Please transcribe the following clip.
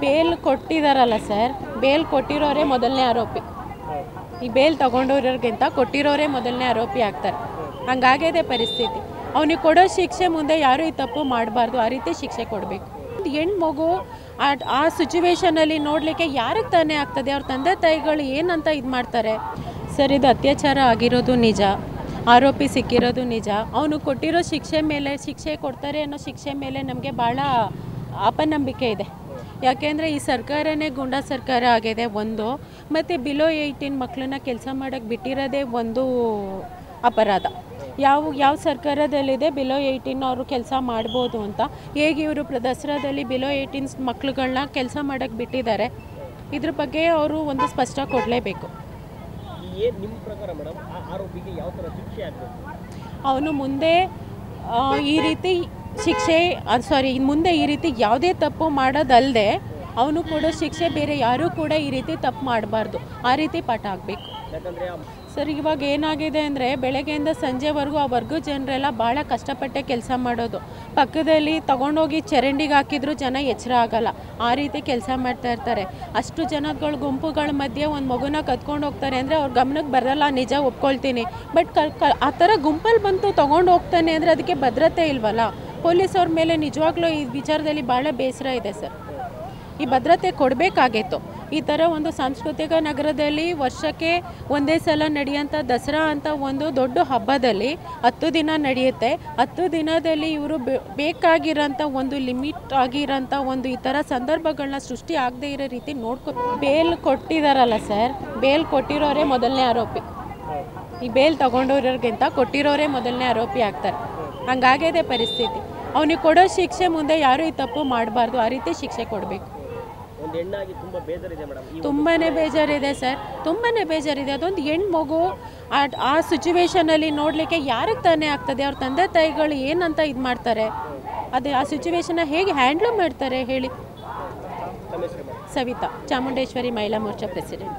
Bale ಕೊಟ್ಟಿದಾರಲ್ಲ sir, bale ಕೊಟ್ಟಿರೋರೇ ಮೊದಲನೇ ಆರೋಪಿ. ಈ ಬೇಲ್ ತಗೊಂಡೋರಿಗಿಂತ ಕೊಟ್ಟಿರೋರೇ ಮೊದಲನೇ ಆರೋಪಿ ಆಗ್ತಾರೆ. ಹಂಗಾಗಿದೆ ಪರಿಸ್ಥಿತಿ. ಅವನಿಗೆ ಕೊಡೋ ಶಿಕ್ಷೆ ಮುಂದೆ ಯಾರೂ ಈ ತಪ್ಪು ಮಾಡಬಾರ್ದು, ಆ ರೀತಿ ಶಿಕ್ಷೆ ಕೊಡಬೇಕು. ಹೆಣ್ಣು ಮಗು ಆ ಸಿಚುವೇಶನಲ್ಲಿ ನೋಡಲಿಕ್ಕೆ ಯಾರಿಗೆ ತಾನೇ ಆಗ್ತದೆ? ಅವ್ರ ತಂದೆ ತಾಯಿಗಳು ಏನಂತ ಇದು ಮಾಡ್ತಾರೆ ಸರ್. ಇದು ಅತ್ಯಾಚಾರ ಆಗಿರೋದು ನಿಜ, ಆರೋಪಿ ಸಿಕ್ಕಿರೋದು ನಿಜ. ಅವನು ಕೊಟ್ಟಿರೋ ಶಿಕ್ಷೆ ಮೇಲೆ, ಶಿಕ್ಷೆ ಕೊಡ್ತಾರೆ ಅನ್ನೋ ಶಿಕ್ಷೆ ಮೇಲೆ ನಮಗೆ ಭಾಳ ಅಪನಂಬಿಕೆ ಇದೆ. ಯಾಕೆಂದರೆ ಈ ಸರ್ಕಾರನೇ ಗುಂಡಾ ಸರ್ಕಾರ ಆಗಿದೆ ಒಂದು, ಮತ್ತು ಬಿಲೋ 18 ಮಕ್ಕಳನ್ನ ಕೆಲಸ ಮಾಡೋಕ್ಕೆ ಬಿಟ್ಟಿರೋದೇ ಒಂದು ಅಪರಾಧ. ಯಾವ ಸರ್ಕಾರದಲ್ಲಿದೆ ಬಿಲೋ 18 ಅವರು ಕೆಲಸ ಮಾಡ್ಬೋದು ಅಂತ? ಹೇಗೆ ಇವರು ದಸರಾದಲ್ಲಿ ಬಿಲೋ 18 ಮಕ್ಕಳುಗಳನ್ನ ಕೆಲಸ ಮಾಡೋಕ್ಕೆ ಬಿಟ್ಟಿದ್ದಾರೆ? ಇದ್ರ ಬಗ್ಗೆ ಅವರು ಒಂದು ಸ್ಪಷ್ಟ ಕೊಡಲೇಬೇಕು. ನಿಮ್ಮ ಪ್ರಕಾರ ಮೇಡಮ್ ಆ ಆರೋಪಿಗೆ ಯಾವ ಥರ ಶಿಕ್ಷೆ ಆಗಬೇಕು? ಅವನು ಮುಂದೆ ಈ ರೀತಿ ಮುಂದೆ ಈ ರೀತಿ ಯಾವುದೇ ತಪ್ಪು ಮಾಡೋದಲ್ಲದೆ ಅವನು ಕೊಡೋ ಶಿಕ್ಷೆ ಬೇರೆ ಯಾರೂ ಕೂಡ ಈ ರೀತಿ ತಪ್ಪು ಮಾಡಬಾರ್ದು, ಆ ರೀತಿ ಪಾಠ ಆಗಬೇಕು. ಯಾಕಂದರೆ ಸರ್ ಇವಾಗ ಏನಾಗಿದೆ ಅಂದರೆ ಬೆಳಗ್ಗೆಯಿಂದ ಸಂಜೆವರೆಗೂ ಆ ವರ್ಗ ಜನರೆಲ್ಲ ಭಾಳ ಕಷ್ಟಪಟ್ಟೆ ಕೆಲಸ ಮಾಡೋದು. ಪಕ್ಕದಲ್ಲಿ ತೊಗೊಂಡೋಗಿ ಚರಂಡಿಗೆ ಹಾಕಿದ್ರು ಜನ ಎಚ್ಚರ ಆಗಲ್ಲ, ಆ ರೀತಿ ಕೆಲಸ ಮಾಡ್ತಾ ಇರ್ತಾರೆ. ಅಷ್ಟು ಜನಗಳ ಗುಂಪುಗಳ ಮಧ್ಯೆ ಒಂದು ಮಗುನ ಕತ್ಕೊಂಡು ಹೋಗ್ತಾರೆ ಅಂದರೆ ಅವ್ರ ಗಮನಕ್ಕೆ ಬರಲ್ಲ, ನಿಜ ಒಪ್ಕೊಳ್ತೀನಿ. ಬಟ್ ಆ ಥರ ಗುಂಪಲ್ಲಿ ಬಂತು ತೊಗೊಂಡು ಹೋಗ್ತಾನೆ ಅಂದರೆ ಅದಕ್ಕೆ ಭದ್ರತೆ ಇಲ್ವಲ್ಲ. ಪೊಲೀಸವ್ರ ಮೇಲೆ ನಿಜವಾಗ್ಲೂ ಈ ವಿಚಾರದಲ್ಲಿ ಭಾಳ ಬೇಸರ ಇದೆ ಸರ್. ಈ ಭದ್ರತೆ ಕೊಡಬೇಕಾಗಿತ್ತು. ಈ ಥರ ಒಂದು ಸಾಂಸ್ಕೃತಿಕ ನಗರದಲ್ಲಿ ವರ್ಷಕ್ಕೆ ಒಂದೇ ಸಲ ನಡೆಯೋಂಥ ದಸರಾ ಅಂತ ಒಂದು ದೊಡ್ಡ ಹಬ್ಬದಲ್ಲಿ 10 ದಿನ ನಡೆಯುತ್ತೆ. 10 ದಿನದಲ್ಲಿ ಇವರು ಬೇಕಾಗಿರೋಂಥ ಒಂದು ಲಿಮಿಟ್ ಆಗಿರೋಂಥ ಒಂದು ಈ ಥರ ಸಂದರ್ಭಗಳನ್ನ ಸೃಷ್ಟಿ ಆಗದೇ ಇರೋ ರೀತಿ ಬೇಲ್ ಕೊಟ್ಟಿದಾರಲ್ಲ ಸರ್, ಬೇಲ್ ಕೊಟ್ಟಿರೋರೇ ಮೊದಲನೇ ಆರೋಪಿ. ಈ ಬೇಲ್ ತಗೊಂಡೋರಿಗಿಂತ ಕೊಟ್ಟಿರೋರೇ ಮೊದಲನೇ ಆರೋಪಿ ಆಗ್ತಾರೆ. ಹಂಗಾಗಿದೆ ಪರಿಸ್ಥಿತಿ. ಅವನಿಗೆ ಕೊಡೋ ಶಿಕ್ಷೆ ಮುಂದೆ ಯಾರೂ ಈ ತಪ್ಪು ಮಾಡಬಾರ್ದು, ಆ ರೀತಿ ಶಿಕ್ಷೆ ಕೊಡಬೇಕು. ಒಂದು ಹೆಣ್ಣಾಗಿ ತುಂಬ ಬೇಜಾರಿದೆ ಮೇಡಮ್. ತುಂಬಾ ಬೇಜಾರಿದೆ ಸರ್, ತುಂಬಾ ಬೇಜಾರಿದೆ. ಅದೊಂದು ಹೆಣ್ಣು ಮಗು ಆ ಸಿಚುವೇಶನಲ್ಲಿ ನೋಡಲಿಕ್ಕೆ ಯಾರಿಗೆ ತಾನೇ ಆಗ್ತದೆ? ಅವ್ರ ತಂದೆ ತಾಯಿಗಳು ಏನಂತ ಇದು ಮಾಡ್ತಾರೆ? ಅದು ಆ ಸಿಚುವೇಶನ್ನ ಹೇಗೆ ಹ್ಯಾಂಡ್ಲ್ ಮಾಡ್ತಾರೆ ಹೇಳಿ? ನಮ್ಮ ಹೆಸರು ಸವಿತಾ, ಚಾಮುಂಡೇಶ್ವರಿ ಮಹಿಳಾ ಮೋರ್ಚಾ ಪ್ರೆಸಿಡೆಂಟ್.